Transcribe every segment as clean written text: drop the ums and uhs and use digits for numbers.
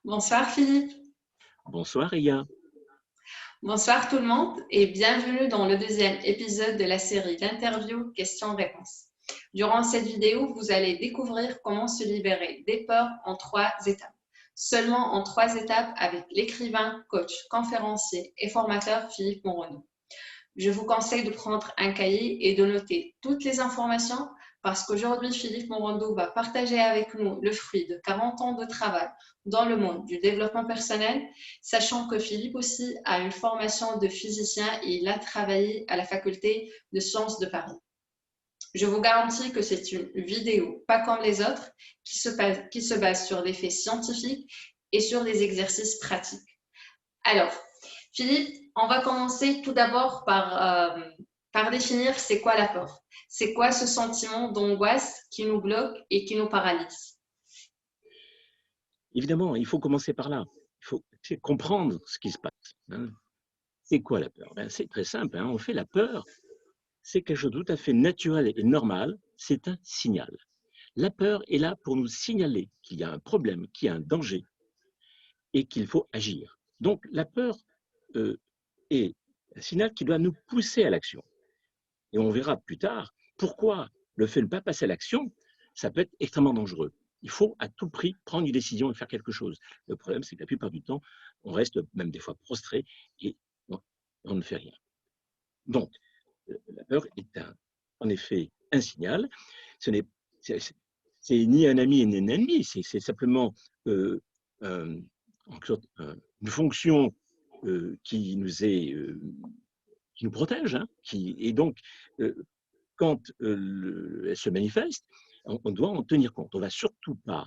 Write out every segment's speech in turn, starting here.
Bonsoir Philippe, Bonsoir, Ria. bonsoir tout le monde et bienvenue dans le deuxième épisode de la série d'interviews questions-réponses. Durant cette vidéo, vous allez découvrir comment se libérer des peurs en 3 étapes. Seulement en 3 étapes avec l'écrivain, coach, conférencier et formateur Philippe Monrono. Je vous conseille de prendre un cahier et de noter toutes les informations parce qu'aujourd'hui, Philippe Morando va partager avec nous le fruit de 40 ans de travail dans le monde du développement personnel, sachant que Philippe aussi a une formation de physicien et il a travaillé à la faculté de sciences de Paris. Je vous garantis que c'est une vidéo pas comme les autres qui se base sur des faits scientifiques et sur des exercices pratiques. Alors, Philippe, on va commencer tout d'abord par définir c'est quoi la peur. C'est quoi ce sentiment d'angoisse qui nous bloque et qui nous paralyse? Évidemment, il faut commencer par là. Il faut comprendre ce qui se passe, hein. C'est quoi la peur? C'est très simple, hein. On fait la peur, c'est quelque chose de tout à fait naturel et normal. C'est un signal. La peur est là pour nous signaler qu'il y a un problème, qu'il y a un danger et qu'il faut agir. Donc, la peur euh, est un signal qui doit nous pousser à l'action. Et on verra plus tard pourquoi le fait de ne pas passer à l'action, ça peut être extrêmement dangereux. Il faut à tout prix prendre une décision et faire quelque chose. Le problème, c'est que la plupart du temps, on reste même des fois prostré et on ne fait rien. Donc, la peur est en effet un signal. Ce n'est c'est ni un ami ni un ennemi, c'est simplement euh, un- en sorte, une fonction qui nous est qui nous protège, hein, et donc euh, quand elle se manifeste, on doit en tenir compte. On ne va surtout pas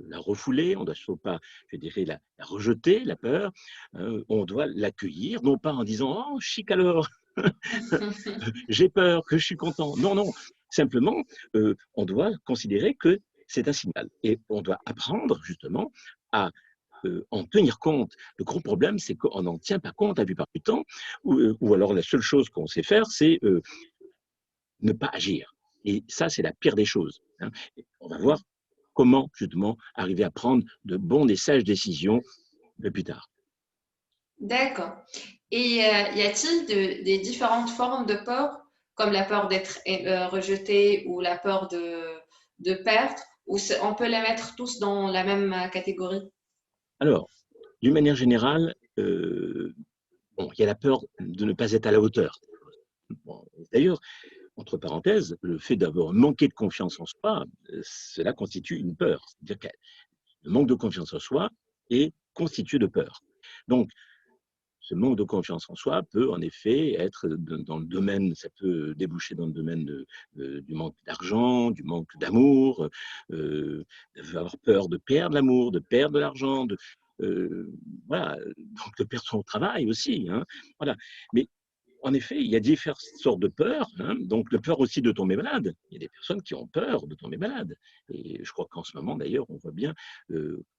la refouler, on ne doit surtout pas, je dirais, la rejeter, la peur. On doit l'accueillir, non pas en disant oh, chic alors, j'ai peur, que je suis content. Non, non. Simplement, on doit considérer que c'est un signal. Et on doit apprendre justement à en tenir compte. Le gros problème, c'est qu'on n'en tient pas compte la plupart du temps, ou alors la seule chose qu'on sait faire, c'est ne pas agir. Et ça, c'est la pire des choses, hein. On va voir comment, justement, arriver à prendre de bonnes et sages décisions plus tard. D'accord. Et y a-t-il des différentes formes de peur, comme la peur d'être rejeté ou la peur de perdre, ou on peut les mettre tous dans la même catégorie? Alors, d'une manière générale, bon, il y a la peur de ne pas être à la hauteur. Bon, d'ailleurs, entre parenthèses, le fait d'avoir manqué de confiance en soi, cela constitue une peur. C'est-à-dire que le manque de confiance en soi est constitué de peur. Donc, ce manque de confiance en soi peut en effet être dans le domaine, ça peut déboucher dans le domaine du manque d'argent, du manque d'amour, d'avoir peur de perdre l'amour, de perdre de l'argent, euh, voilà, donc de perdre son travail aussi, hein, voilà. Mais en effet, il y a différentes sortes de peurs, hein. Donc, de peur aussi de tomber malade. Il y a des personnes qui ont peur de tomber malade. Et je crois qu'en ce moment, d'ailleurs, on voit bien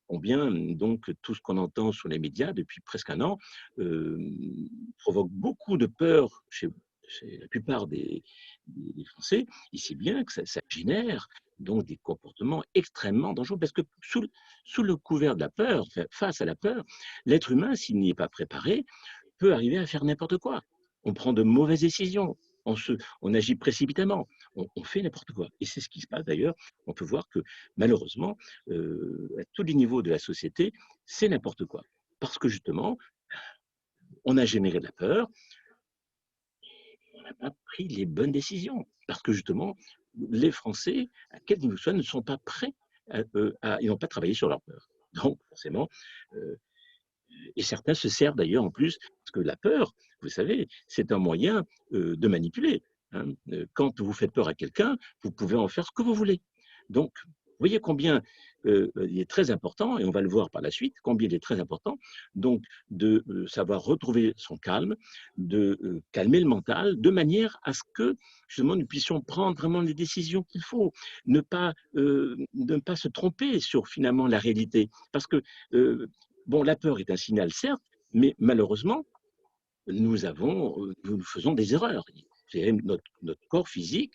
combien donc tout ce qu'on entend sur les médias depuis presque un an euh, provoque beaucoup de peur chez la plupart des Français. Et c'est bien que ça génère donc des comportements extrêmement dangereux parce que sous le couvert de la peur, face à la peur, l'être humain, s'il n'y est pas préparé, peut arriver à faire n'importe quoi. On prend de mauvaises décisions, on agit précipitamment, on fait n'importe quoi. Et c'est ce qui se passe d'ailleurs. On peut voir que malheureusement, à tous les niveaux de la société, c'est n'importe quoi. Parce que justement, on a généré de la peur, on n'a pas pris les bonnes décisions. Parce que justement, les Français, à quel niveau que ce soit, ne sont pas prêts, ils n'ont pas travaillé sur leur peur. Donc, forcément, euh, et certains se servent d'ailleurs en plus, parce que la peur, vous savez, c'est un moyen de manipuler, hein. Quand vous faites peur à quelqu'un, vous pouvez en faire ce que vous voulez. Donc, vous voyez combien il est très important, et on va le voir par la suite, combien il est très important donc de savoir retrouver son calme, de calmer le mental, de manière à ce que justement nous puissions prendre vraiment les décisions qu'il faut, ne pas se tromper sur finalement la réalité, parce que bon, la peur est un signal, certes, mais malheureusement, nous faisons des erreurs. C'est notre corps physique,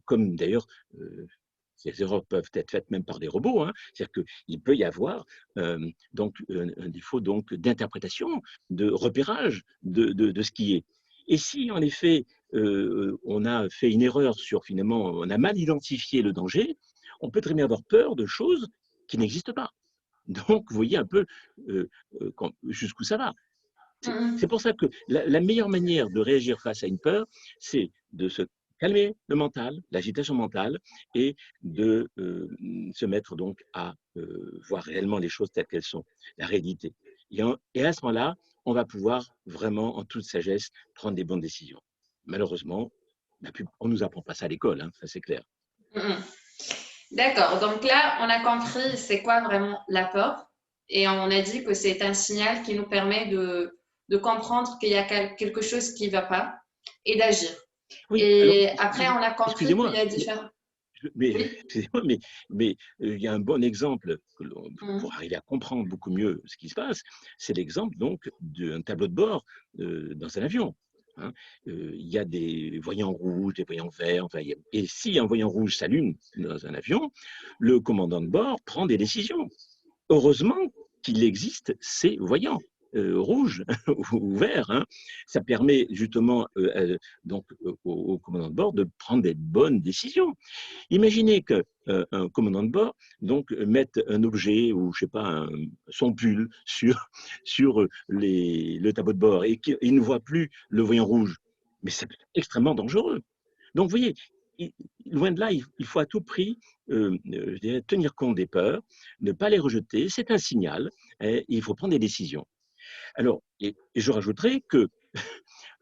comme d'ailleurs ces erreurs peuvent être faites même par des robots, hein. C'est-à-dire qu'il peut y avoir donc un défaut donc d'interprétation, de repérage de ce qui est. Et si en effet on a fait une erreur sur finalement, on a mal identifié le danger, on peut très bien avoir peur de choses qui n'existent pas. Donc, vous voyez un peu jusqu'où ça va. C'est Mhm. pour ça que la meilleure manière de réagir face à une peur, c'est de se calmer le mental, l'agitation mentale, et de se mettre donc à voir réellement les choses telles qu'elles sont, la réalité. Et à ce moment-là, on va pouvoir vraiment, en toute sagesse, prendre des bonnes décisions. Malheureusement, on ne nous apprend pas ça à l'école, hein, ça c'est clair. Mhm. D'accord. Donc là, on a compris c'est quoi vraiment la peur. Et on a dit que c'est un signal qui nous permet de comprendre qu'il y a quelque chose qui ne va pas et d'agir. Oui, alors, Et après, on a compris qu'il excusez-moi, y a différents… mais, Oui. excusez-moi, mais il y a un bon exemple pour Mhm. arriver à comprendre beaucoup mieux ce qui se passe, c'est l'exemple donc d'un tableau de bord dans un avion, hein. Il y a des voyants rouges, des voyants verts, enfin, et si un voyant rouge s'allume dans un avion, le commandant de bord prend des décisions. Heureusement qu'il existe ces voyants rouges ou verts, hein. Ça permet justement donc au commandant de bord de prendre des bonnes décisions. Imaginez qu'un commandant de bord donc, mette un objet ou je sais pas, son pull sur le tableau de bord et qu'il ne voit plus le voyant rouge. Mais c'est extrêmement dangereux. Donc, vous voyez, loin de là, il faut à tout prix je dirais, tenir compte des peurs, ne pas les rejeter, c'est un signal, et il faut prendre des décisions. Alors, et je rajouterai que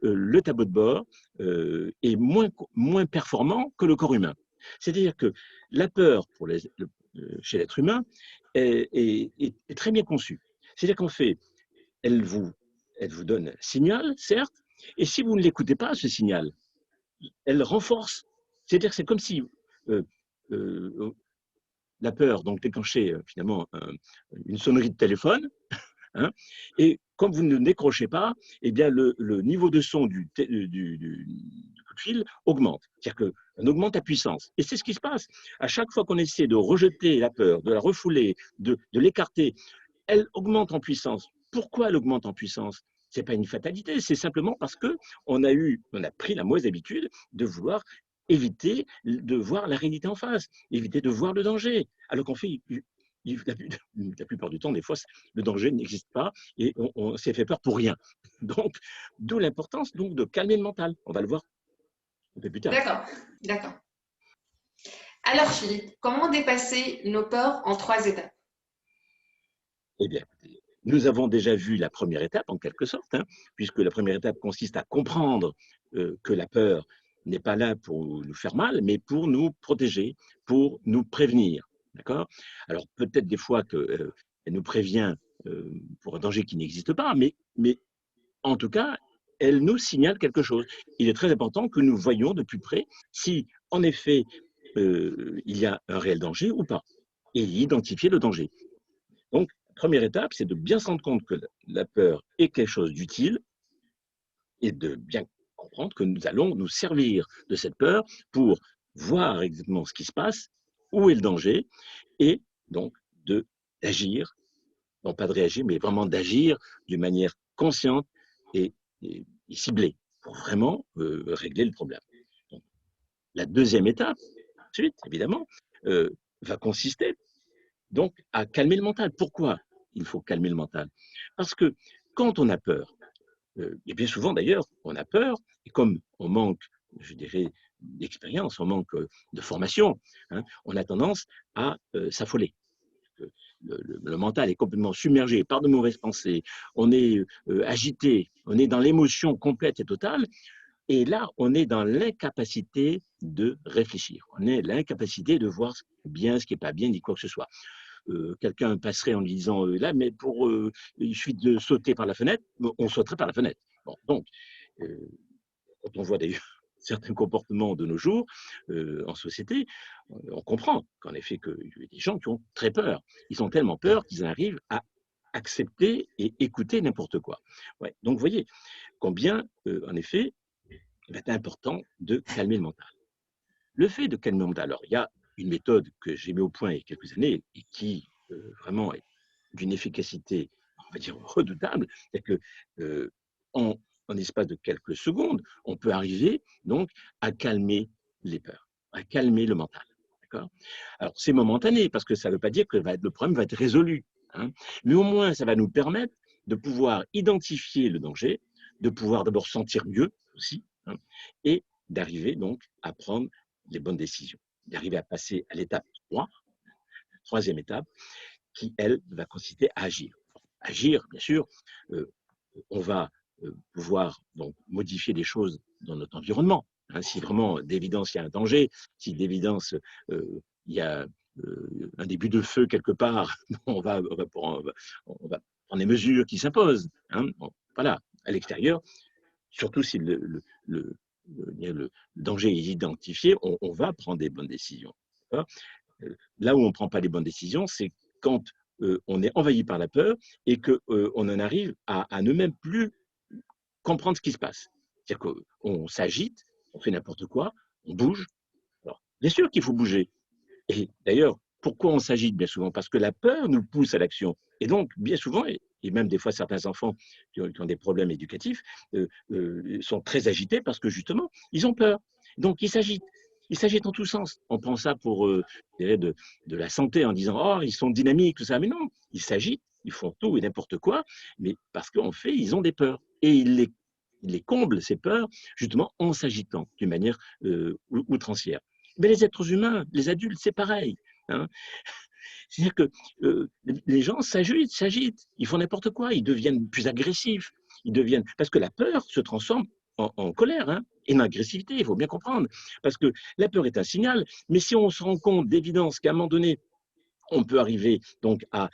le tableau de bord est moins performant que le corps humain. C'est-à-dire que la peur chez l'être humain est très bien conçue. C'est-à-dire qu'en fait, elle vous, elle vous donne un signal, certes, et si vous ne l'écoutez pas, ce signal, elle renforce. C'est-à-dire que c'est comme si euh, euh, la peur donc déclenchait finalement une sonnerie de téléphone, hein, et comme vous ne décrochez pas, eh bien le niveau de son du coup de fil augmente. C'est-à-dire qu'on augmente la puissance. Et c'est ce qui se passe. À chaque fois qu'on essaie de rejeter la peur, de la refouler, de l'écarter, elle augmente en puissance. Pourquoi elle augmente en puissance? Ce n'est pas une fatalité, c'est simplement parce qu'on a pris la mauvaise habitude de vouloir éviter de voir la réalité en face, éviter de voir le danger. Alors qu'en fait, la plupart du temps, des fois, le danger n'existe pas et on s'est fait peur pour rien. Donc, d'où l'importance donc de calmer le mental. On va le voir un peu plus tard. D'accord. D'accord. Alors, Philippe, comment dépasser nos peurs en 3 étapes? Eh bien, nous avons déjà vu la première étape, en quelque sorte, hein, puisque la première étape consiste à comprendre que la peur n'est pas là pour nous faire mal, mais pour nous protéger, pour nous prévenir. D'accord? Alors, peut-être des fois qu'elle nous prévient pour un danger qui n'existe pas, mais en tout cas, elle nous signale quelque chose. Il est très important que nous voyions de plus près si, en effet, il y a un réel danger ou pas, et identifier le danger. Donc, première étape, c'est de bien se rendre compte que la peur est quelque chose d'utile et de bien comprendre que nous allons nous servir de cette peur pour voir exactement ce qui se passe, où est le danger, et donc d'agir, non pas de réagir, mais vraiment d'agir d'une manière consciente et ciblée pour vraiment régler le problème. Donc, la deuxième étape, ensuite, évidemment, va consister donc à calmer le mental. Pourquoi il faut calmer le mental? Parce que quand on a peur, et bien souvent d'ailleurs, on a peur, et comme on manque, je dirais, d'expérience, on manque de formation, hein, on a tendance à s'affoler. Le mental est complètement submergé par de mauvaises pensées, on est agité, on est dans l'émotion complète et totale, et là, on est dans l'incapacité de réfléchir, on est l'incapacité de voir bien ce qui n'est pas bien, ni quoi que ce soit. Quelqu'un passerait en lui disant là, mais il suffit de sauter par la fenêtre, on sauterait par la fenêtre. Bon, donc, euh, quand on voit d'ailleurs certains comportements de nos jours en société, on comprend qu'en effet, qu'il y a des gens qui ont très peur. Ils ont tellement peur qu'ils arrivent à accepter et écouter n'importe quoi. Ouais. Donc, vous voyez combien, en effet, il est important de calmer le mental. Le fait de calmer le mental, alors il y a une méthode que j'ai mis au point il y a quelques années et qui vraiment est d'une efficacité, on va dire, redoutable, c'est que en, en espace de quelques secondes, on peut arriver donc à calmer les peurs, à calmer le mental. Alors, c'est momentané, parce que ça ne veut pas dire que le problème va être résolu, hein, mais au moins, ça va nous permettre de pouvoir identifier le danger, de pouvoir d'abord sentir mieux aussi, hein, et d'arriver donc à prendre les bonnes décisions, d'arriver à passer à l'étape 3, troisième étape, qui, elle, va consister à agir. Agir, bien sûr, euh, on va pouvoir donc modifier des choses dans notre environnement. Hein, si vraiment d'évidence il y a un danger, si d'évidence il y a un début de feu quelque part, on va prendre les mesures qui s'imposent. Hein. Bon, voilà, à l'extérieur, surtout si le danger est identifié, on va prendre des bonnes décisions. Là où on ne prend pas les bonnes décisions, c'est quand on est envahi par la peur et qu'on en arrive à ne même plus comprendre ce qui se passe. C'est-à-dire qu'on s'agite, on fait n'importe quoi, on bouge. Alors, bien sûr qu'il faut bouger. Et d'ailleurs, pourquoi on s'agite bien souvent? Parce que la peur nous pousse à l'action. Et donc, bien souvent, et même des fois certains enfants qui ont des problèmes éducatifs sont très agités parce que justement, ils ont peur. Donc, ils s'agitent. Ils s'agitent en tous sens. On prend ça pour de la santé en disant oh, ils sont dynamiques, tout ça. Mais non, ils s'agitent, ils font tout et n'importe quoi, mais parce qu'en fait, ils ont des peurs. Et ils les comblent, ces peurs, justement en s'agitant d'une manière outrancière. Mais les êtres humains, les adultes, c'est pareil. Hein. C'est-à-dire que les gens s'agitent, ils font n'importe quoi, ils deviennent plus agressifs, parce que la peur se transforme en colère, hein, et en agressivité, il faut bien comprendre. Parce que la peur est un signal, mais si on se rend compte d'évidence qu'à un moment donné, on peut arriver donc à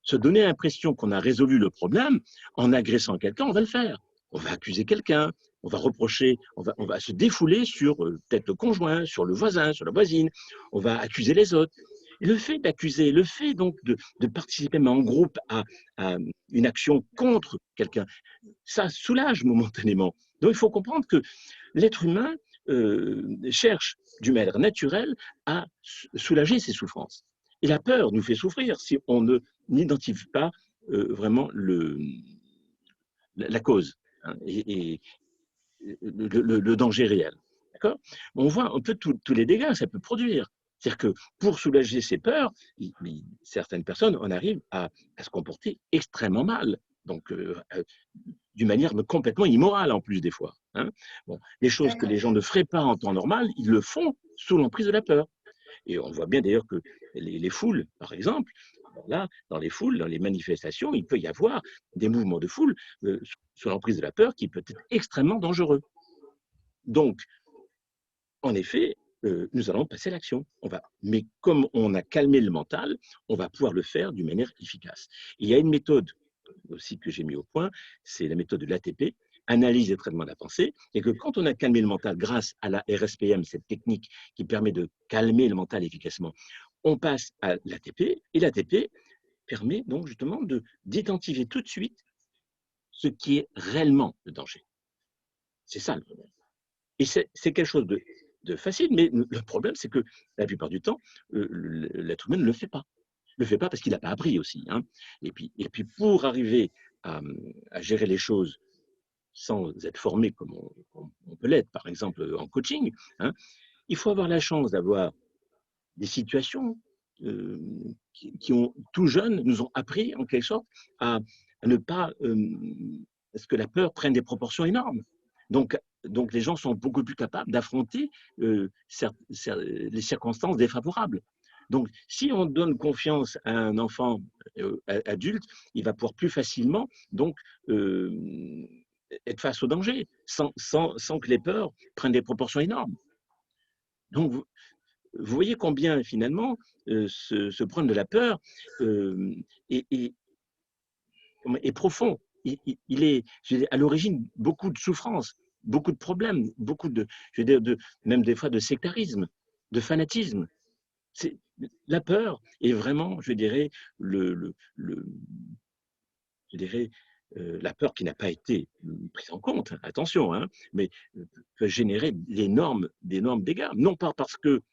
se donner l'impression qu'on a résolu le problème en agressant quelqu'un, on va le faire. On va accuser quelqu'un, on va reprocher, on va se défouler sur peut-être le conjoint, sur le voisin, sur la voisine, on va accuser les autres. Et le fait d'accuser, le fait donc de participer en groupe à une action contre quelqu'un, ça soulage momentanément. Donc il faut comprendre que l'être humain cherche d'une manière naturelle à soulager ses souffrances. Et la peur nous fait souffrir si on n'identifie pas vraiment la cause, hein, et le danger réel. D'accord? On voit un peu tous les dégâts que ça peut produire. C'est-à-dire que pour soulager ces peurs, certaines personnes en arrivent à se comporter extrêmement mal. Donc, d'une manière complètement immorale en plus des fois. Hein. Bon, les choses que les gens ne feraient pas en temps normal, ils le font sous l'emprise de la peur. Et on voit bien d'ailleurs que les foules, par exemple, là, dans les foules, dans les manifestations, il peut y avoir des mouvements de foule sous l'emprise de la peur qui peut être extrêmement dangereux. Donc, en effet, nous allons passer à l'action. Mais comme on a calmé le mental, on va pouvoir le faire d'une manière efficace. Et il y a une méthode aussi que j'ai mis au point, c'est la méthode de l'ATP, analyse et traitement de la pensée, et que quand on a calmé le mental grâce à la RSPM, cette technique qui permet de calmer le mental efficacement, on passe à l'ATP, et l'ATP permet donc justement d'identifier tout de suite ce qui est réellement le danger. C'est ça le problème. Et c'est quelque chose de facile, mais le problème, c'est que la plupart du temps, l'être humain ne le fait pas. Ne le fait pas parce qu'il n'a pas appris aussi. Hein. Et puis, pour arriver à gérer les choses sans être formé comme on peut l'être, par exemple en coaching, hein, il faut avoir la chance d'avoir des situations qui ont, tout jeunes, nous ont appris en quelque sorte à ne pas, à ce que la peur prenne des proportions énormes. Donc les gens sont beaucoup plus capables d'affronter les circonstances défavorables. Donc, si on donne confiance à un enfant adulte, il va pouvoir plus facilement donc être face au danger, sans que les peurs prennent des proportions énormes. Donc, vous voyez combien finalement ce problème de la peur est profond. Il est à l'origine beaucoup de souffrances, beaucoup de problèmes, beaucoup même des fois de sectarisme, de fanatisme. La peur est vraiment, je dirais, la peur qui n'a pas été prise en compte, attention, hein, mais peut générer d'énormes dégâts. Non pas parce que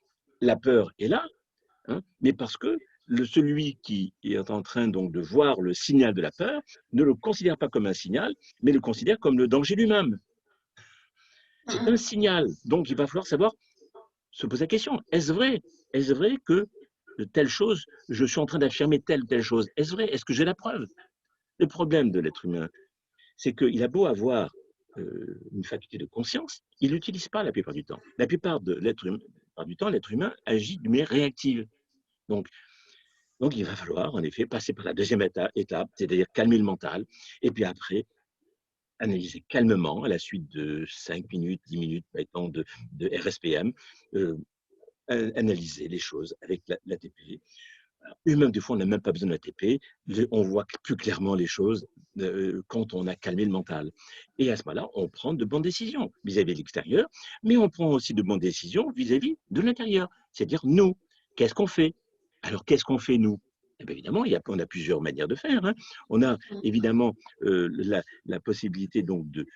la peur est là, hein, mais parce que celui qui est en train donc de voir le signal de la peur ne le considère pas comme un signal, mais le considère comme le danger lui-même. C'est un signal. Donc, il va falloir savoir se poser la question, est-ce vrai? Est-ce vrai que telle chose, je suis en train d'affirmer telle ou telle chose? Est-ce vrai? Est-ce que j'ai la preuve? Le problème de l'être humain, c'est qu'il a beau avoir une faculté de conscience, il l'utilise pas la plupart du temps. La plupart du temps, l'être humain agit de manière réactive. Donc, donc, il va falloir, en effet, passer par la deuxième étape, c'est-à-dire calmer le mental, et puis après, analyser calmement, à la suite de 5 minutes, 10 minutes, mettons, de RSPM, euh, analyser les choses avec l'ATP. Et même des fois, on n'a même pas besoin de l'ATP, on voit plus clairement les choses quand on a calmé le mental. Et à ce moment-là, on prend de bonnes décisions vis-à-vis de l'extérieur, mais on prend aussi de bonnes décisions vis-à-vis de l'intérieur, c'est-à-dire nous. Qu'est-ce qu'on fait? Alors, qu'est-ce qu'on fait, nous? Eh bien, évidemment, on a plusieurs manières de faire, hein. On a évidemment la possibilité donc de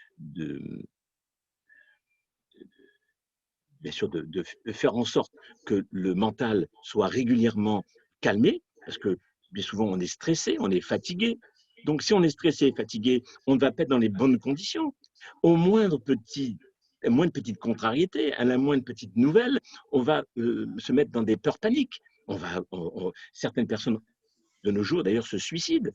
bien sûr, de faire en sorte que le mental soit régulièrement calmé, parce que bien souvent on est stressé, on est fatigué. Donc si on est stressé et fatigué, on ne va pas être dans les bonnes conditions. Au moindre petite contrariété, à la moindre petite nouvelle, on va se mettre dans des peurs paniques. Certaines personnes de nos jours d'ailleurs se suicident.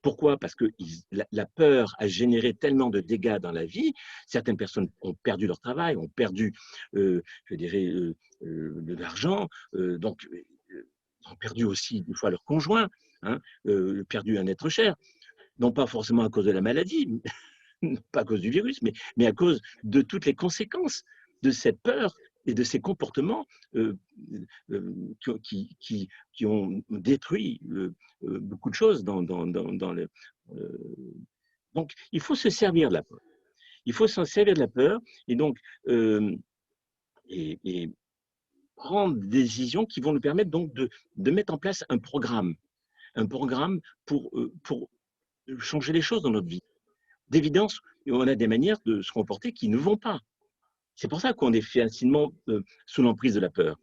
Pourquoi? Parce que la peur a généré tellement de dégâts dans la vie. Certaines personnes ont perdu leur travail, ont perdu, je dirais, de l'argent, donc ont perdu aussi une fois leur conjoint, hein, perdu un être cher, non pas forcément à cause de la maladie, pas à cause du virus, mais à cause de toutes les conséquences de cette peur et de ces comportements qui ont détruit beaucoup de choses dans le. Euh, donc, il faut se servir de la peur. Il faut s'en servir de la peur et donc et prendre des décisions qui vont nous permettre donc de mettre en place un programme pour changer les choses dans notre vie. D'évidence, on a des manières de se comporter qui ne vont pas. C'est pour ça qu'on est facilement sous l'emprise de la peur.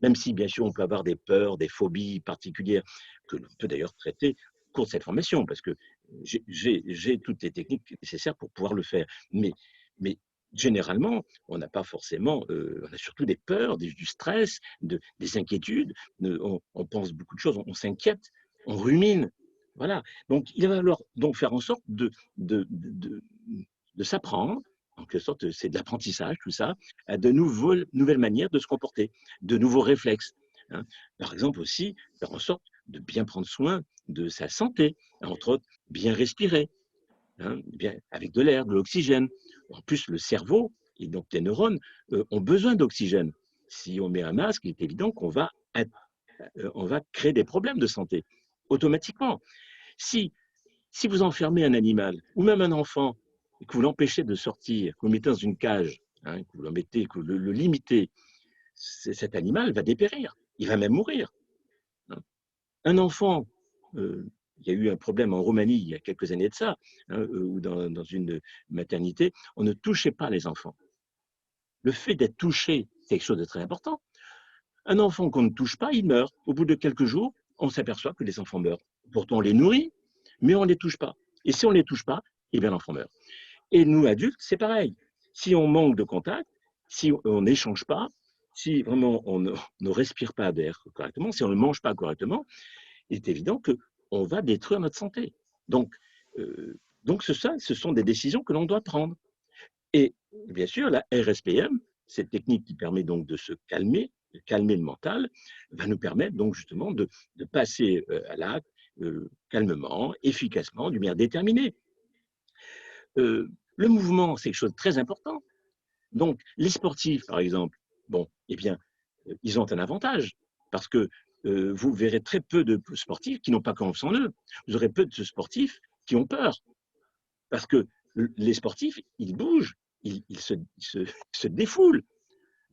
Même si, bien sûr, on peut avoir des peurs, des phobies particulières, que l'on peut d'ailleurs traiter au cours de cette formation, parce que j'ai toutes les techniques nécessaires pour pouvoir le faire. Mais généralement, on n'a pas forcément, on a surtout des peurs, du stress, des inquiétudes, on pense beaucoup de choses, on s'inquiète, on rumine. Voilà. Donc, il va falloir donc faire en sorte de s'apprendre, en quelque sorte, c'est de l'apprentissage, tout ça, à de nouvelles manières de se comporter, de nouveaux réflexes, hein. Par exemple aussi, faire en sorte de bien prendre soin de sa santé, entre autres, bien respirer, hein, bien, avec de l'air, de l'oxygène. En plus, le cerveau et donc les neurones ont besoin d'oxygène. Si on met un masque, il est évident qu'on on va créer des problèmes de santé automatiquement. Si, si vous enfermez un animal ou même un enfant et que vous l'empêchez de sortir, que vous le mettez dans une cage, hein, que vous le mettez, que vous le limitez, cet animal va dépérir, il va même mourir, hein. Un enfant, il y a eu un problème en Roumanie il y a quelques années de ça, hein, ou dans une maternité, on ne touchait pas les enfants. Le fait d'être touché, c'est quelque chose de très important. Un enfant qu'on ne touche pas, il meurt. Au bout de quelques jours, on s'aperçoit que les enfants meurent. Pourtant, on les nourrit, mais on ne les touche pas. Et si on ne les touche pas, eh bien l'enfant meurt. Et nous, adultes, c'est pareil. Si on manque de contact, si on n'échange pas, si vraiment on ne respire pas d'air correctement, si on ne mange pas correctement, il est évident qu'on va détruire notre santé. Donc ce sont des décisions que l'on doit prendre. Et bien sûr, la RSPM, cette technique qui permet donc de se calmer, de calmer le mental, va nous permettre donc justement de passer à l'acte calmement, efficacement, d'une manière déterminée. Le mouvement, c'est quelque chose de très important. Donc, les sportifs, par exemple, bon, eh bien, ils ont un avantage parce que vous verrez très peu de sportifs qui n'ont pas confiance en eux. Vous aurez peu de sportifs qui ont peur parce que les sportifs, ils bougent, se défoulent.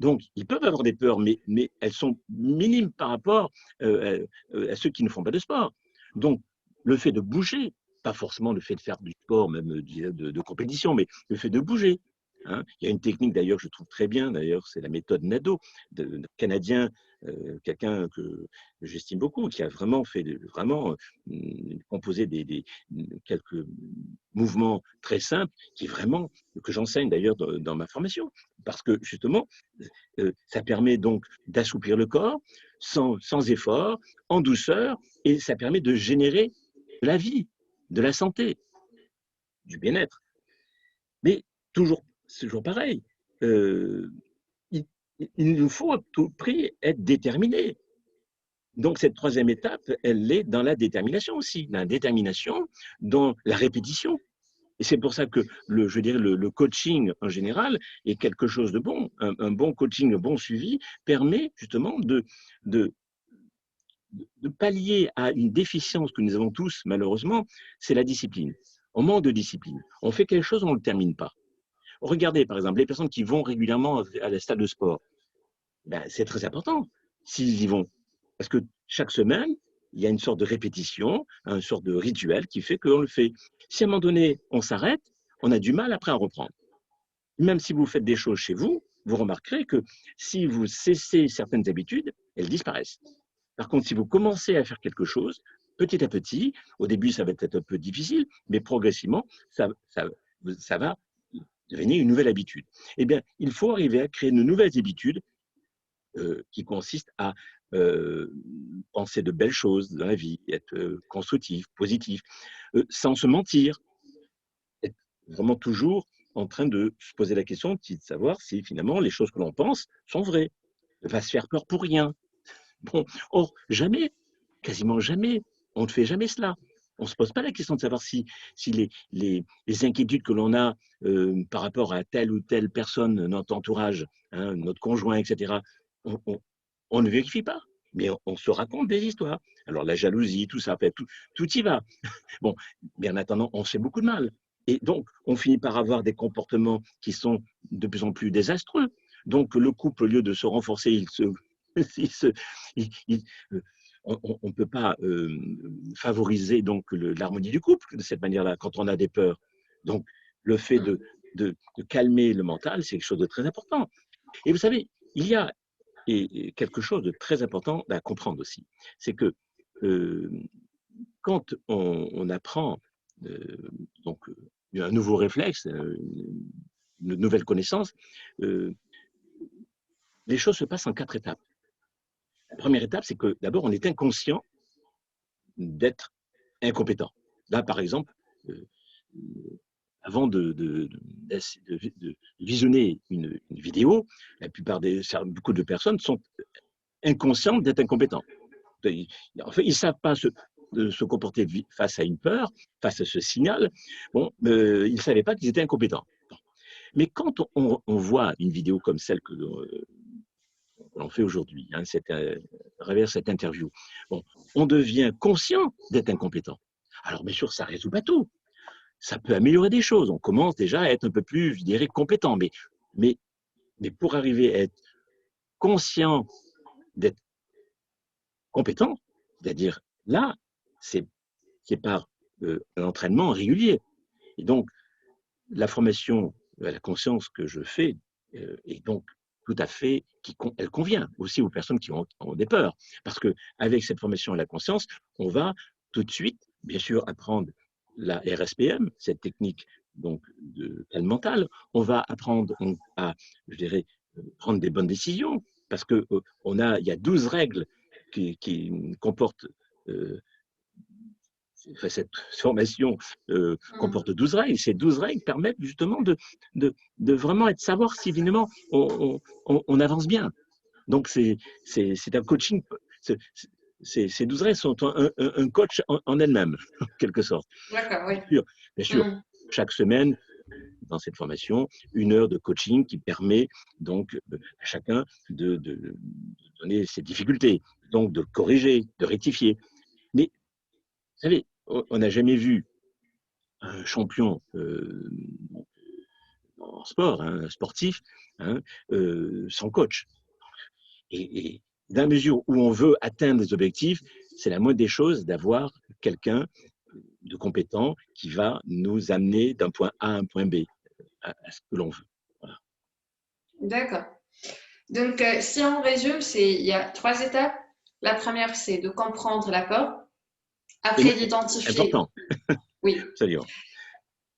Donc, ils peuvent avoir des peurs, mais elles sont minimes par rapport à ceux qui ne font pas de sport. Donc, le fait de bouger, pas forcément le fait de faire du sport, même de compétition, mais le fait de bouger. Hein. Il y a une technique d'ailleurs, je trouve très bien, d'ailleurs, c'est la méthode NADO, Canadien, quelqu'un que j'estime beaucoup, qui a vraiment fait composé quelques mouvements très simples, que j'enseigne d'ailleurs dans ma formation, parce que justement, ça permet donc d'assouplir le corps sans effort, en douceur, et ça permet de générer de la vie, de la santé, du bien-être. Mais c'est toujours pareil. Euh, il, il nous faut à tout prix être déterminé. Donc, cette troisième étape, elle est dans la détermination aussi, dans la détermination, dans la répétition. Et c'est pour ça que je dirais le coaching en général est quelque chose de bon. Un bon coaching, un bon suivi permet justement de, de pallier à une déficience que nous avons tous, malheureusement, c'est la discipline. On manque de discipline. On fait quelque chose, on ne le termine pas. Regardez, par exemple, les personnes qui vont régulièrement à la salle de sport, ben, c'est très important s'ils y vont. Parce que chaque semaine, il y a une sorte de répétition, une sorte de rituel qui fait qu'on le fait. Si à un moment donné, on s'arrête, on a du mal après à reprendre. Même si vous faites des choses chez vous, vous remarquerez que si vous cessez certaines habitudes, elles disparaissent. Par contre, si vous commencez à faire quelque chose, petit à petit, au début, ça va être un peu difficile, mais progressivement, ça va devenir une nouvelle habitude. Eh bien, il faut arriver à créer de nouvelles habitudes qui consistent à penser de belles choses dans la vie, être constructif, positif, sans se mentir, être vraiment toujours en train de se poser la question de savoir si finalement les choses que l'on pense sont vraies, ne pas se faire peur pour rien. Bon, or, jamais, quasiment jamais, on ne fait jamais cela. On ne se pose pas la question de savoir si les inquiétudes que l'on a par rapport à telle ou telle personne, notre entourage, hein, notre conjoint, etc., on, on, on ne vérifie pas, mais on se raconte des histoires. Alors la jalousie, tout ça, tout y va. Bon, mais en attendant, on se fait beaucoup de mal. Et donc, on finit par avoir des comportements qui sont de plus en plus désastreux. Donc, le couple, au lieu de se renforcer, il se, il, on ne peut pas favoriser donc l'harmonie du couple de cette manière-là quand on a des peurs. Donc, le fait de calmer le mental, c'est quelque chose de très important. Et vous savez, il y a quelque chose de très important à comprendre aussi. C'est que quand on apprend donc, un nouveau réflexe, une nouvelle connaissance, les choses se passent en 4 étapes. La première étape, c'est que d'abord, on est inconscient d'être incompétent. Là, par exemple, avant de visionner une vidéo, beaucoup de personnes sont inconscientes d'être incompétents. En fait, ils ne savent pas se comporter face à une peur, face à ce signal. Bon, ils ne savaient pas qu'ils étaient incompétents. Mais quand on voit une vidéo comme celle que l'on fait aujourd'hui, hein, à travers cette interview, bon, on devient conscient d'être incompétent. Alors, bien sûr, ça ne résout pas tout. Ça peut améliorer des choses. On commence déjà à être un peu plus, je dirais, compétent. Mais pour arriver à être conscient d'être compétent, c'est-à-dire là, c'est par un entraînement régulier. Et donc, la formation à la conscience que je fais est donc tout à fait, elle convient aussi aux personnes qui ont des peurs. Parce qu'avec cette formation à la conscience, on va tout de suite, bien sûr, apprendre la RSPM, cette technique donc de calme mental. On va apprendre à, je dirais, prendre des bonnes décisions, parce que il y a 12 règles qui comportent cette formation comporte 12 règles. Ces 12 règles permettent justement de vraiment savoir si finalement on avance bien. Donc, c'est un coaching. Ces 12 règles sont un coach en elles-mêmes, en quelque sorte. D'accord, oui. Bien sûr, chaque semaine, dans cette formation, 1 heure de coaching qui permet donc à chacun de donner ses difficultés, donc de corriger, de rectifier. Mais, vous savez, on n'a jamais vu un champion en sport, hein, un sportif, hein, sans coach. Et dans la mesure où on veut atteindre des objectifs, c'est la moindre des choses d'avoir quelqu'un de compétent qui va nous amener d'un point A à un point B, à ce que l'on veut. Voilà. D'accord. Donc, si on résume, il y a 3 étapes. La première, c'est de comprendre la peur. Après, d'identifier, Important, oui, absolument.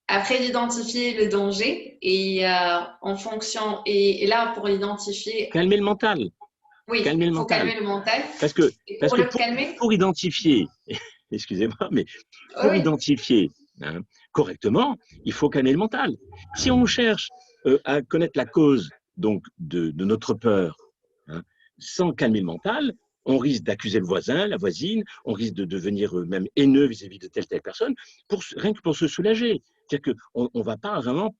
après d'identifier le danger et en fonction, et là, pour identifier, Calmer le mental, oui, calmer le il faut mental. calmer le mental. Parce que, Et parce pour que le calmer, pour identifier, excusez-moi, mais pour oui, identifier hein, correctement, il faut calmer le mental. Si on cherche à connaître la cause donc de notre peur, hein, sans calmer le mental, on risque d'accuser le voisin, la voisine, on risque de devenir même haineux vis-à-vis de telle personne, rien que pour se soulager. C'est-à-dire qu'on ne va pas vraiment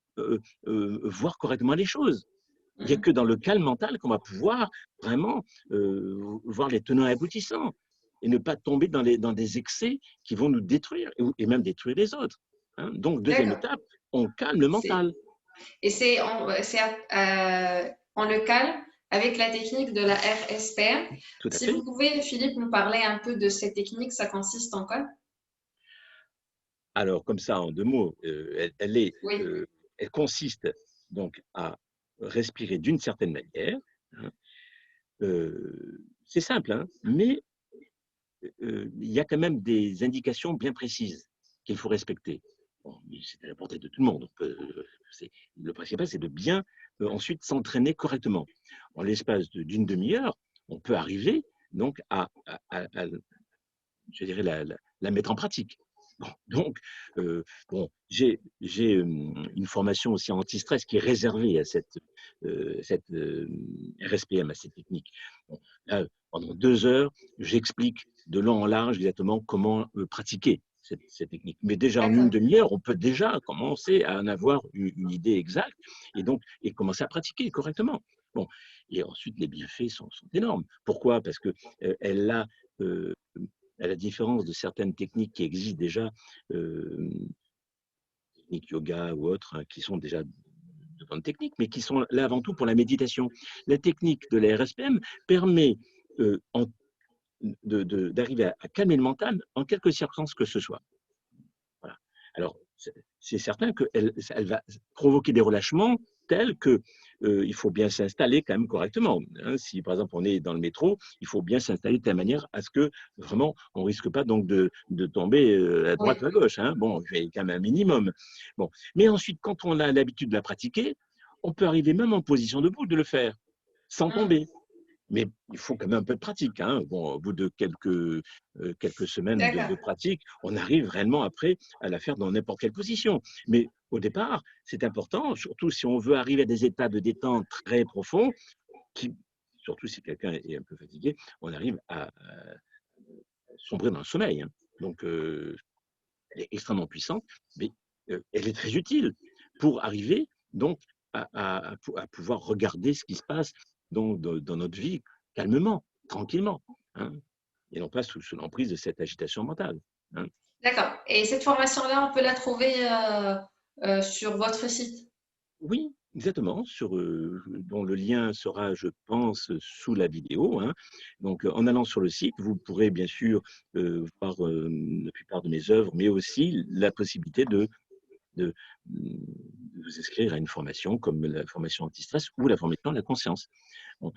voir correctement les choses. Il n'y a que dans le calme mental qu'on va pouvoir vraiment voir les tenants et aboutissants et ne pas tomber dans des excès qui vont nous détruire et même détruire les autres. Hein. Donc, deuxième d'accord. étape, on calme le C'est- mental. Et on le calme avec la technique de la RSPM. Tout à Si vous fait. pouvez, Philippe, nous parler un peu de cette technique, ça consiste en quoi? Alors, comme ça, en deux mots, Oui, elle consiste donc à respirer d'une certaine manière. Hein. C'est simple, hein, mais il y a quand même des indications bien précises qu'il faut respecter. Bon, c'est à la portée de tout le monde. Le principal, c'est de bien ensuite s'entraîner correctement. En l'espace d'une demi-heure, on peut arriver donc à je dirais, la mettre en pratique. Bon, donc, bon, j'ai une formation aussi anti-stress qui est réservée à cette RSPM, à cette technique. Bon, là, pendant 2 heures, j'explique de long en large exactement comment pratiquer cette technique. Mais déjà en une d'accord. demi-heure, on peut déjà commencer à en avoir une idée exacte et commencer à pratiquer correctement. Bon, et ensuite, les bienfaits sont énormes. Pourquoi? Parce que elle a euh, à la différence de certaines techniques qui existent déjà, techniques yoga ou autres, hein, qui sont déjà de bonnes techniques, mais qui sont là avant tout pour la méditation. La technique de la RSPM permet d'arriver à calmer le mental en quelque circonstances que ce soit. Voilà. Alors, c'est certain qu'elle va provoquer des relâchements tels que il faut bien s'installer quand même correctement. Hein. Si par exemple on est dans le métro, il faut bien s'installer de telle manière à ce que vraiment on risque pas donc de tomber à droite Oui, ou à gauche. Hein. Bon, il y a quand même un minimum. Bon, mais ensuite quand on a l'habitude de la pratiquer, on peut arriver même en position debout de le faire sans tomber. Mais il faut quand même un peu de pratique. Hein. Bon, au bout de quelques semaines de d'accord. pratique, on arrive réellement après à la faire dans n'importe quelle position. Mais au départ, c'est important, surtout si on veut arriver à des états de détente très profonds, qui, surtout si quelqu'un est un peu fatigué, on arrive à sombrer dans le sommeil. Hein. Donc, elle est extrêmement puissante, mais elle est très utile pour arriver donc à pouvoir regarder ce qui se passe dans notre vie calmement, tranquillement, hein, et non pas sous l'emprise de cette agitation mentale. Hein. D'accord. Et cette formation-là, on peut la trouver sur votre site. Oui, exactement, dont le lien sera, je pense, sous la vidéo. Hein. Donc, en allant sur le site, vous pourrez bien sûr voir la plupart de mes œuvres, mais aussi la possibilité de, de vous inscrire à une formation comme la formation anti-stress ou la formation de la conscience. Bon,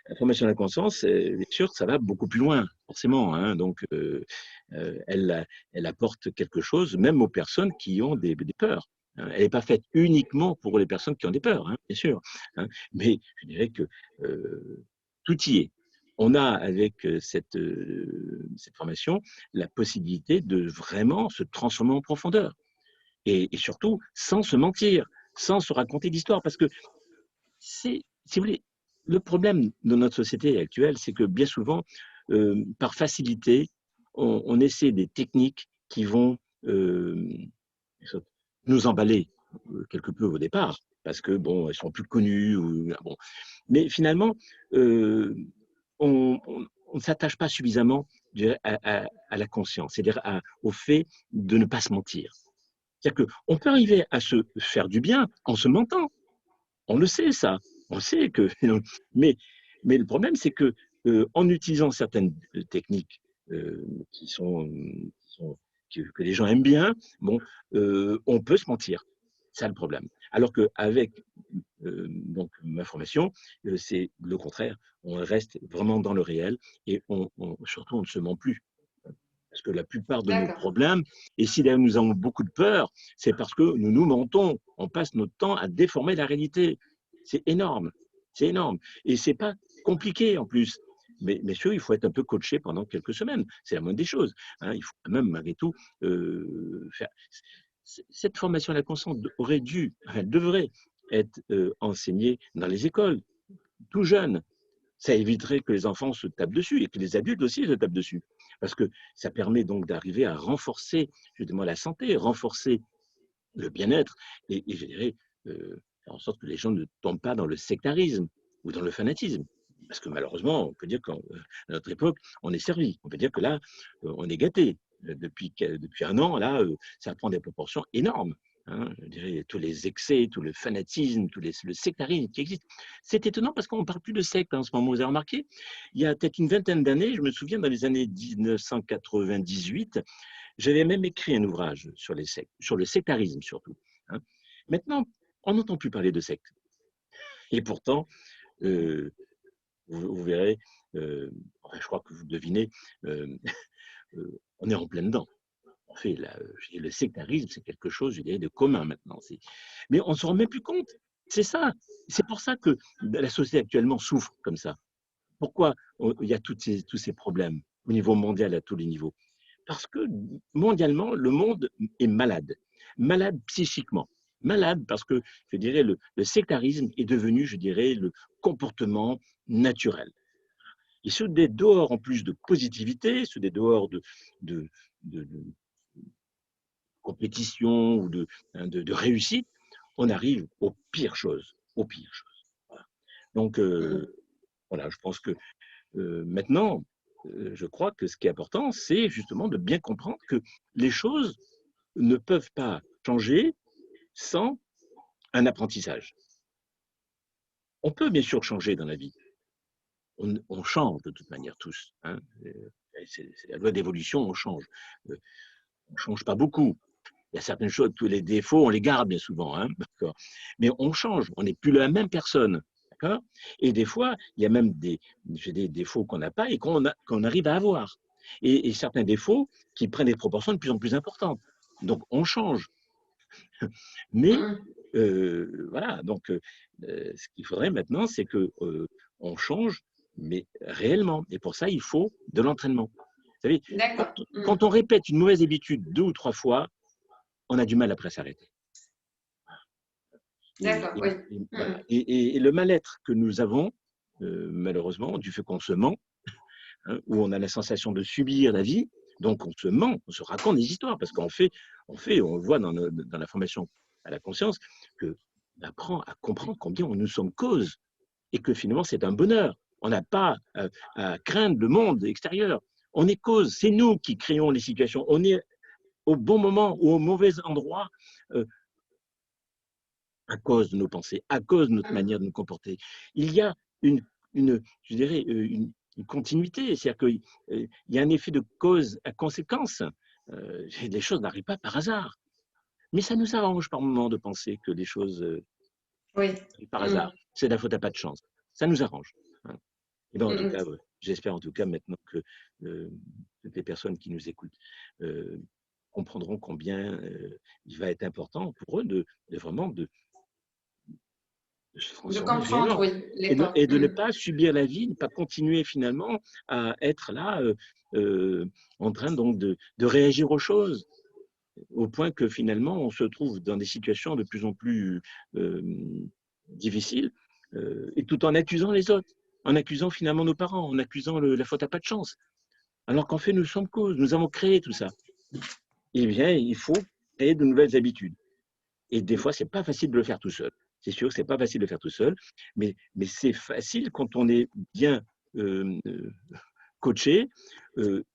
la formation de la conscience, bien sûr, ça va beaucoup plus loin, forcément. Hein, donc, elle apporte quelque chose, même aux personnes qui ont des peurs. Hein. Elle n'est pas faite uniquement pour les personnes qui ont des peurs, hein, bien sûr. Hein, mais je dirais que tout y est. On a avec cette formation la possibilité de vraiment se transformer en profondeur et surtout sans se mentir, sans se raconter d'histoire. Parce que si vous voulez, le problème de notre société actuelle, c'est que bien souvent, par facilité, on essaie des techniques qui vont euh, nous emballer quelque peu au départ, parce que bon, elles sont plus connues. Bon. Mais finalement, euh, on ne s'attache pas suffisamment à la conscience, c'est-à-dire au fait de ne pas se mentir. C'est-à-dire qu'on peut arriver à se faire du bien en se mentant. On le sait, ça. On sait que. Mais, mais le problème, c'est que en utilisant certaines techniques euh, qui sont, que les gens aiment bien, bon, on peut se mentir. C'est ça le problème. Alors qu'avec donc ma formation, c'est le contraire. On reste vraiment dans le réel et surtout, on ne se ment plus. Parce que la plupart de nos D'accord. problèmes, et si d'ailleurs nous avons beaucoup de peur, c'est parce que nous nous mentons. On passe notre temps à déformer la réalité. C'est énorme. C'est énorme. Et c'est pas compliqué en plus. Mais messieurs, il faut être un peu coaché pendant quelques semaines. C'est la moindre des choses. Hein. Il faut quand même, malgré tout, faire. Cette formation à la conscience aurait dû, elle devrait être enseignée dans les écoles, tout jeune. Ça éviterait que les enfants se tapent dessus et que les adultes aussi se tapent dessus. Parce que ça permet donc d'arriver à renforcer justement la santé, renforcer le bien-être et je dirais faire en sorte que les gens ne tombent pas dans le sectarisme ou dans le fanatisme. Parce que malheureusement, on peut dire qu'à notre époque, on est servi. On peut dire que là, on est gâté. Depuis un an, là, ça prend des proportions énormes. Hein, je dirais tous les excès, tout le fanatisme, le sectarisme qui existe. C'est étonnant parce qu'on ne parle plus de secte en ce moment. Vous avez remarqué, il y a peut-être une vingtaine d'années, je me souviens dans les années 1998, j'avais même écrit un ouvrage sur les sectes, sur le sectarisme surtout. Hein. Maintenant, on n'entend plus parler de secte. Et pourtant, vous verrez, je crois que vous devinez, on est en plein dedans. En fait, le sectarisme, c'est quelque chose, je dirais, de commun maintenant. Mais on ne se rend même plus compte. C'est ça. C'est pour ça que la société actuellement souffre comme ça. Pourquoi il y a tous ces problèmes au niveau mondial à tous les niveaux? Parce que mondialement, le monde est malade. Malade psychiquement. Malade parce que, je dirais, le sectarisme est devenu, je dirais, le comportement naturel. Et sous des dehors en plus de positivité, sous des dehors de compétition ou de réussite, on arrive aux pires choses. Aux pires choses. Voilà. Donc, voilà, je pense que maintenant, je crois que ce qui est important, c'est justement de bien comprendre que les choses ne peuvent pas changer sans un apprentissage. On peut bien sûr changer dans la vie. On change de toute manière tous. Hein. C'est la loi d'évolution, on change. On ne change pas beaucoup. Il y a certaines choses, tous les défauts, on les garde bien souvent. Hein, mais on change, on n'est plus la même personne. Et des fois, il y a même des défauts qu'on n'a pas et qu'on arrive à avoir. Et certains défauts qui prennent des proportions de plus en plus importantes. Donc, on change. Mais, voilà, donc, ce qu'il faudrait maintenant, c'est qu'on change, mais réellement. Et pour ça, il faut de l'entraînement. Vous savez, quand on répète une mauvaise habitude 2 ou 3 fois, on a du mal après à s'arrêter. D'accord, oui. Voilà. Et le mal-être que nous avons, malheureusement, du fait qu'on se ment, hein, où on a la sensation de subir la vie, donc on se ment, on se raconte des histoires, parce qu'on on voit dans la formation à la conscience, qu'on apprend à comprendre combien nous sommes cause, et que finalement c'est un bonheur. On n'a pas à craindre le monde extérieur. On est cause, c'est nous qui créons les situations. On est au bon moment ou au mauvais endroit à cause de nos pensées, à cause de notre manière de nous comporter. Il y a je dirais, une continuité, c'est-à-dire qu'il y a un effet de cause à conséquence. Les choses n'arrivent pas par hasard. Mais ça nous arrange par moments de penser que les choses arrivent par hasard. C'est la faute à pas de chance. Ça nous arrange. Hein. Et ben, en tout cas, j'espère en tout cas maintenant que toutes les personnes qui nous écoutent comprendront combien il va être important pour eux de vraiment se transformer comprendre, oui, et de ne pas subir la vie, ne pas continuer finalement à être là en train donc de réagir aux choses, au point que finalement on se trouve dans des situations de plus en plus difficiles et tout en accusant les autres, en accusant finalement nos parents, en accusant la faute à pas de chance, alors qu'en fait nous sommes cause, nous avons créé tout ça. Eh bien, il faut créer de nouvelles habitudes. Et des fois, c'est pas facile de le faire tout seul. C'est sûr que c'est pas facile de le faire tout seul, mais c'est facile quand on est bien coaché,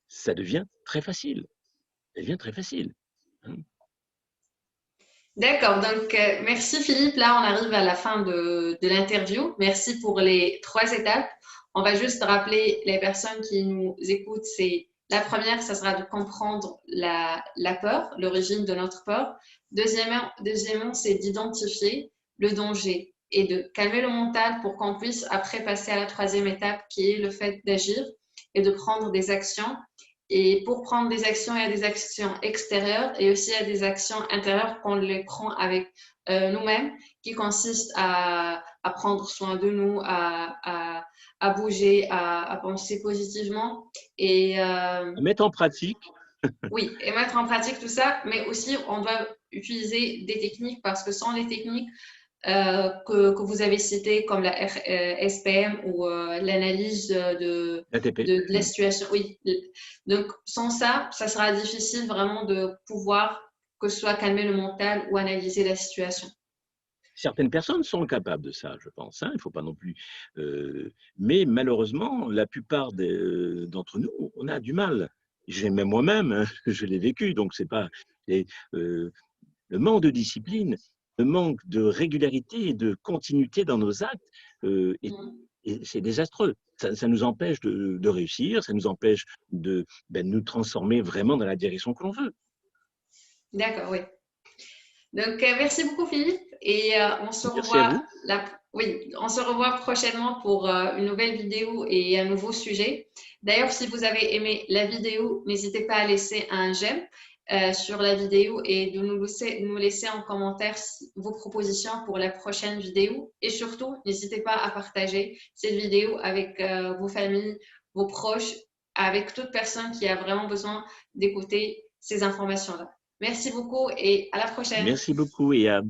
ça devient très facile. Ça devient très facile. Hein. D'accord, donc merci Philippe. Là, on arrive à la fin de l'interview. Merci pour les 3 étapes. On va juste rappeler les personnes qui nous écoutent. C'est la première, ça sera de comprendre la peur, l'origine de notre peur. Deuxièmement, c'est d'identifier le danger et de calmer le mental pour qu'on puisse après passer à la troisième étape qui est le fait d'agir et de prendre des actions. Et pour prendre des actions, il y a des actions extérieures et aussi il y a des actions intérieures qu'on les prend avec nous-mêmes, qui consistent à prendre soin de nous, à bouger, à penser positivement et Mettre en pratique. oui, et mettre en pratique tout ça, mais aussi on doit utiliser des techniques parce que sans les techniques que vous avez citées comme la SPM ou l'analyse ATP. de la situation, oui. Donc sans ça, ça sera difficile vraiment de pouvoir que ce soit calmer le mental ou analyser la situation. Certaines personnes sont capables de ça, je pense. Hein, il ne faut pas non plus. Mais malheureusement, la plupart d'entre nous, on a du mal. J'ai même moi-même, hein, je l'ai vécu. Donc c'est pas le manque de discipline, le manque de régularité et de continuité dans nos actes, et c'est désastreux. Ça nous empêche de réussir, ça nous empêche de nous transformer vraiment dans la direction que l'on veut. D'accord, oui. Donc, merci beaucoup Philippe et on se Merci à revoit vous. oui, on se revoit prochainement pour une nouvelle vidéo et un nouveau sujet. D'ailleurs, si vous avez aimé la vidéo, n'hésitez pas à laisser un j'aime sur la vidéo et de nous laisser en commentaire vos propositions pour la prochaine vidéo. Et surtout, n'hésitez pas à partager cette vidéo avec vos familles, vos proches, avec toute personne qui a vraiment besoin d'écouter ces informations-là. Merci beaucoup et à la prochaine. Merci beaucoup et à